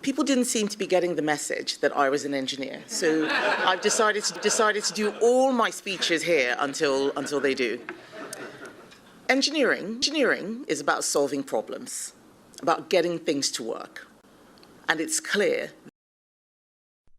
People didn't seem to be getting the message that I was an engineer. So I've decided to do all my speeches here until they do. Engineering is about solving problems, about getting things to work. And it's clear.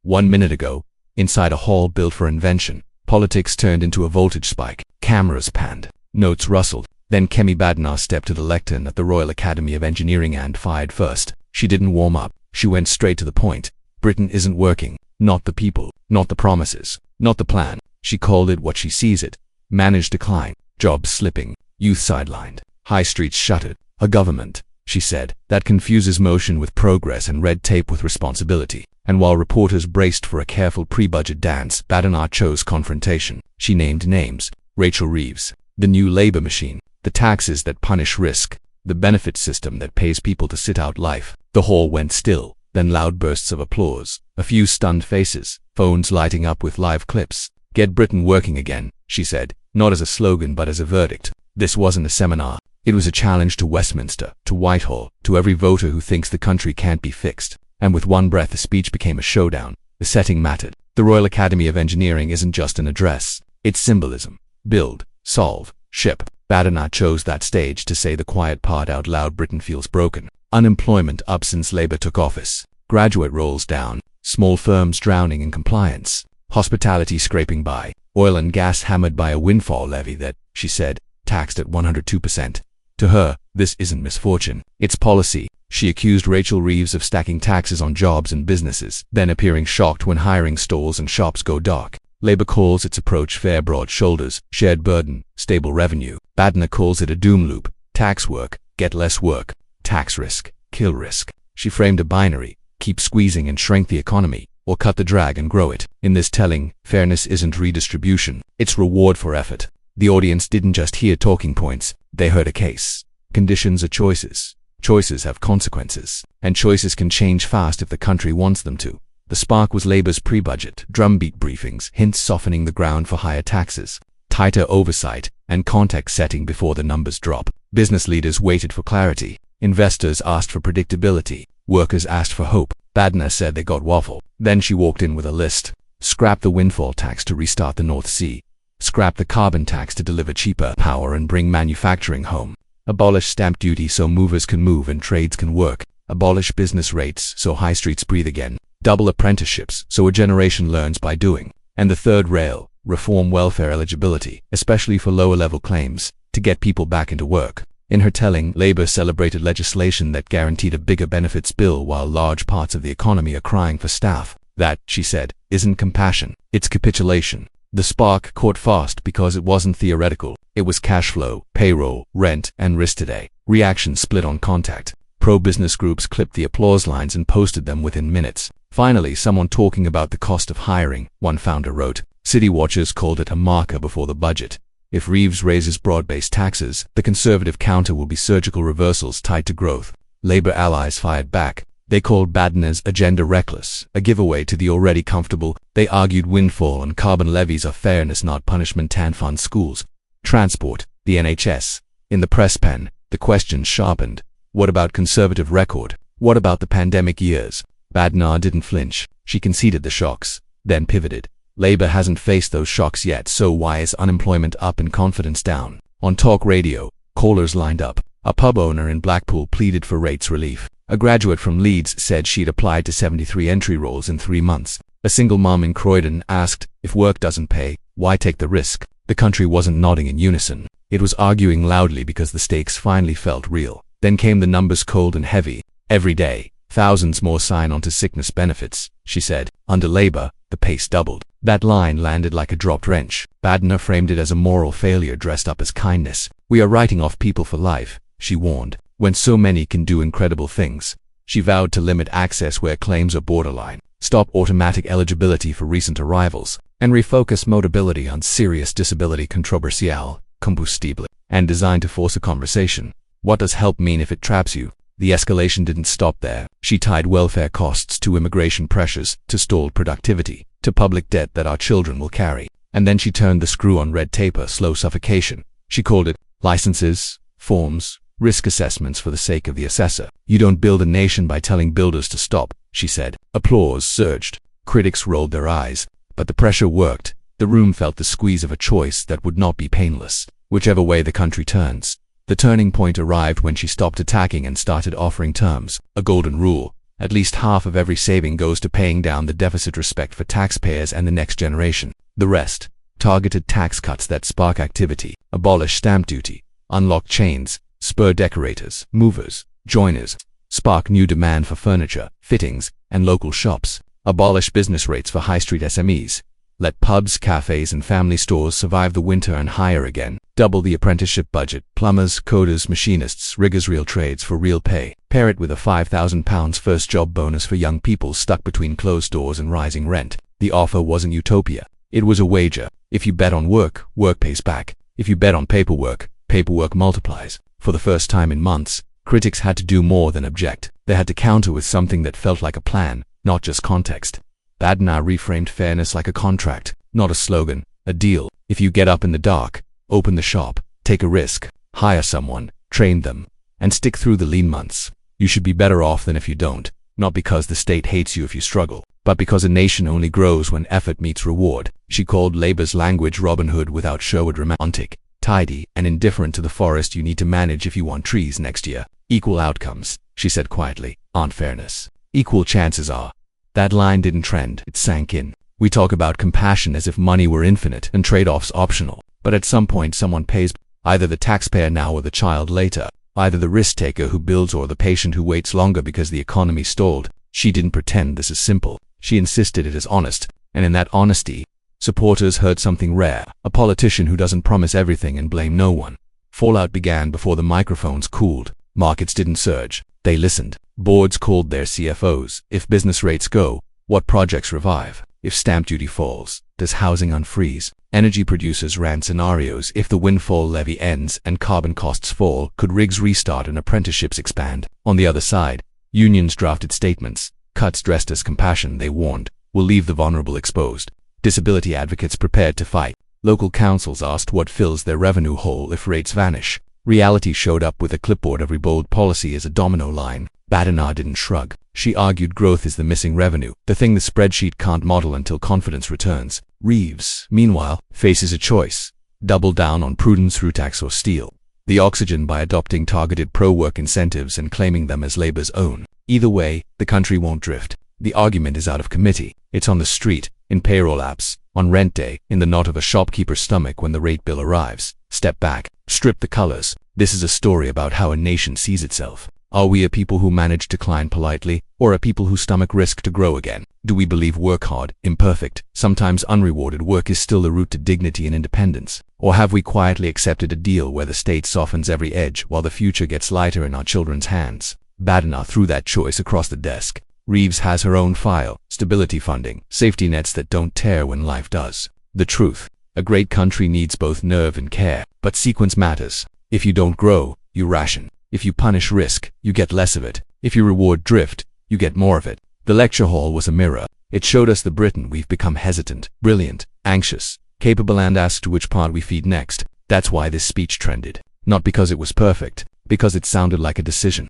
1 minute ago, inside a hall built for invention, politics turned into a voltage spike. Cameras panned, notes rustled. Then Kemi Badenoch stepped to the lectern at the Royal Academy of Engineering and fired first. She didn't warm up. She went straight to the point. Britain isn't working. Not the people, not the promises, not the plan. She called it what she sees it. Managed decline, jobs slipping, youth sidelined, high streets shuttered. A government, she said, that confuses motion with progress and red tape with responsibility. And while reporters braced for a careful pre-budget dance, Badenoch chose confrontation. She named names. Rachel Reeves, the new labor machine, the taxes that punish risk, the benefit system that pays people to sit out life. The hall went still, then loud bursts of applause, a few stunned faces, phones lighting up with live clips. Get Britain working again, she said, not as a slogan but as a verdict. This wasn't a seminar. It was a challenge to Westminster, to Whitehall, to every voter who thinks the country can't be fixed. And with one breath the speech became a showdown. The setting mattered. The Royal Academy of Engineering isn't just an address. It's symbolism. Build, solve, ship. Badenoch chose that stage to say the quiet part out loud. Britain feels broken. Unemployment up since Labour took office. Graduate rolls down. Small firms drowning in compliance. Hospitality scraping by. Oil and gas hammered by a windfall levy that, she said, taxed at 102%. To her, this isn't misfortune. It's policy. She accused Rachel Reeves of stacking taxes on jobs and businesses, then appearing shocked when hiring stalls and shops go dark. Labour calls its approach fair, broad shoulders, shared burden, stable revenue. Badenoch calls it a doom loop. Tax work, get less work. Tax risk, kill risk. She framed a binary: keep squeezing and shrink the economy, or cut the drag and grow it. In this telling, fairness isn't redistribution, it's reward for effort. The audience didn't just hear talking points, they heard a case. Conditions are choices. Choices have consequences. And choices can change fast if the country wants them to. The spark was Labour's pre-budget, drumbeat briefings, hints softening the ground for higher taxes, tighter oversight, and context setting before the numbers drop. Business leaders waited for clarity. Investors asked for predictability. Workers asked for hope. Badenoch said they got waffle. Then she walked in with a list. Scrap the windfall tax to restart the North Sea. Scrap the carbon tax to deliver cheaper power and bring manufacturing home. Abolish stamp duty so movers can move and trades can work. Abolish business rates so high streets breathe again. Double apprenticeships so a generation learns by doing. And the third rail, reform welfare eligibility, especially for lower-level claims, to get people back into work. In her telling, Labour celebrated legislation that guaranteed a bigger benefits bill while large parts of the economy are crying for staff. That, she said, isn't compassion, it's capitulation. The spark caught fast because it wasn't theoretical. It was cash flow, payroll, rent, and risk today. Reaction split on contact. Pro-business groups clipped the applause lines and posted them within minutes. Finally, someone talking about the cost of hiring, one founder wrote. City watchers called it a marker before the budget. If Reeves raises broad-based taxes, the Conservative counter will be surgical reversals tied to growth. Labour allies fired back. They called Badenoch's agenda reckless, a giveaway to the already comfortable. They argued windfall and carbon levies are fairness, not punishment. TAN fund schools, transport, the NHS. In the press pen, the questions sharpened. What about Conservative record? What about the pandemic years? Badenoch didn't flinch. She conceded the shocks, then pivoted. Labour hasn't faced those shocks yet, so why is unemployment up and confidence down? On talk radio, callers lined up. A pub owner in Blackpool pleaded for rates relief. A graduate from Leeds said she'd applied to 73 entry roles in 3 months. A single mom in Croydon asked, if work doesn't pay, why take the risk? The country wasn't nodding in unison. It was arguing loudly because the stakes finally felt real. Then came the numbers, cold and heavy. Every day, thousands more sign on to sickness benefits, she said. Under Labour, the pace doubled. That line landed like a dropped wrench. Badenoch framed it as a moral failure dressed up as kindness. We are writing off people for life, she warned, when so many can do incredible things. She vowed to limit access where claims are borderline, stop automatic eligibility for recent arrivals, and refocus mobility on serious disability controversial, combustible, and designed to force a conversation. What does help mean if it traps you? The escalation didn't stop there. She tied welfare costs to immigration pressures, to stalled productivity, to public debt that our children will carry. And then she turned the screw on red tape, a slow suffocation. She called it licenses, forms, risk assessments for the sake of the assessor. You don't build a nation by telling builders to stop. she said. Applause surged. Critics rolled their eyes. But the pressure worked. The room felt the squeeze of a choice that would not be painless. Whichever way the country turns. The turning point arrived when she stopped attacking and started offering terms. A golden rule. At least half of every saving goes to paying down the deficit. Respect for taxpayers and the next generation. The rest. Targeted tax cuts that spark activity. Abolish stamp duty. Unlock chains. Spur decorators, movers, joiners. Spark new demand for furniture, fittings, and local shops. Abolish business rates for high street SMEs. Let pubs, cafes, and family stores survive the winter and hire again. Double the apprenticeship budget. Plumbers, coders, machinists, riggers, real trades for real pay. Pair it with a £5,000 first job bonus for young people stuck between closed doors and rising rent. The offer wasn't utopia. It was a wager. If you bet on work, work pays back. If you bet on paperwork, paperwork multiplies. For the first time in months, critics had to do more than object. They had to counter with something that felt like a plan, not just context. Badenoch reframed fairness like a contract, not a slogan, a deal. If you get up in the dark, open the shop, take a risk, hire someone, train them, and stick through the lean months, you should be better off than if you don't, not because the state hates you if you struggle, but because a nation only grows when effort meets reward. She called Labour's language Robin Hood without Sherwood romantic, tidy, and indifferent to the forest you need to manage if you want trees next year. Equal outcomes, she said quietly, aren't fairness. Equal chances are. That line didn't trend, it sank in. We talk about compassion as if money were infinite and trade-offs optional. But at some point someone pays, either the taxpayer now or the child later, either the risk-taker who builds or the patient who waits longer because the economy stalled. She didn't pretend this is simple. She insisted it is honest, and in that honesty, supporters heard something rare, a politician who doesn't promise everything and blame no one. Fallout began before the microphones cooled. Markets didn't surge. They listened. Boards called their CFOs. If business rates go, what projects revive? If stamp duty falls, does housing unfreeze? Energy producers ran scenarios. If the windfall levy ends and carbon costs fall, could rigs restart and apprenticeships expand? On the other side, unions drafted statements. Cuts dressed as compassion, they warned, will leave the vulnerable exposed. Disability advocates prepared to fight. Local councils asked what fills their revenue hole if rates vanish. Reality showed up with a clipboard. Every bold policy is a domino line. Badenoch didn't shrug. She argued growth is the missing revenue, the thing the spreadsheet can't model until confidence returns. Reeves, meanwhile, faces a choice. Double down on prudence through tax or steal the oxygen by adopting targeted pro-work incentives and claiming them as Labour's own. Either way, the country won't drift. The argument is out of committee. It's on the street, in payroll apps, on rent day, in the knot of a shopkeeper's stomach when the rate bill arrives. Step back, strip the colors. This is a story about how a nation sees itself. Are we a people who manage decline politely, or a people who stomach risk to grow again? Do we believe work hard, imperfect, sometimes unrewarded work is still the route to dignity and independence? Or have we quietly accepted a deal where the state softens every edge while the future gets lighter in our children's hands? Badenoch threw that choice across the desk. Reeves has her own file, stability funding, safety nets that don't tear when life does. The truth, a great country needs both nerve and care, but sequence matters. If you don't grow, you ration. If you punish risk, you get less of it. If you reward drift, you get more of it. The lecture hall was a mirror. It showed us the Britain we've become: hesitant, brilliant, anxious, capable, and asked which part we feed next. That's why this speech trended. Not because it was perfect, because it sounded like a decision.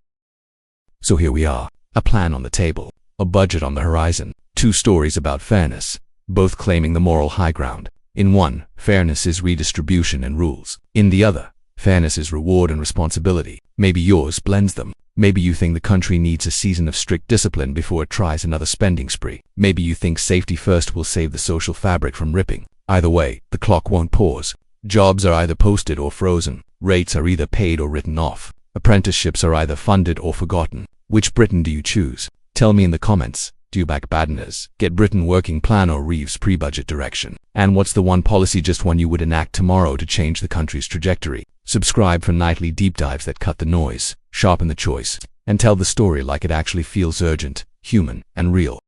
So here we are. A plan on the table, a budget on the horizon, two stories about fairness, both claiming the moral high ground. In one, fairness is redistribution and rules. In the other, fairness is reward and responsibility. Maybe yours blends them. Maybe you think the country needs a season of strict discipline before it tries another spending spree. Maybe you think safety first will save the social fabric from ripping. Either way, the clock won't pause. Jobs are either posted or frozen. Rates are either paid or written off. Apprenticeships are either funded or forgotten. Which Britain do you choose? Tell me in the comments. Do you back Badenoch's Get Britain Working Plan or Reeves' pre-budget direction? And what's the one policy, just one, you would enact tomorrow to change the country's trajectory? Subscribe for nightly deep dives that cut the noise, sharpen the choice, and tell the story like it actually feels: urgent, human, and real.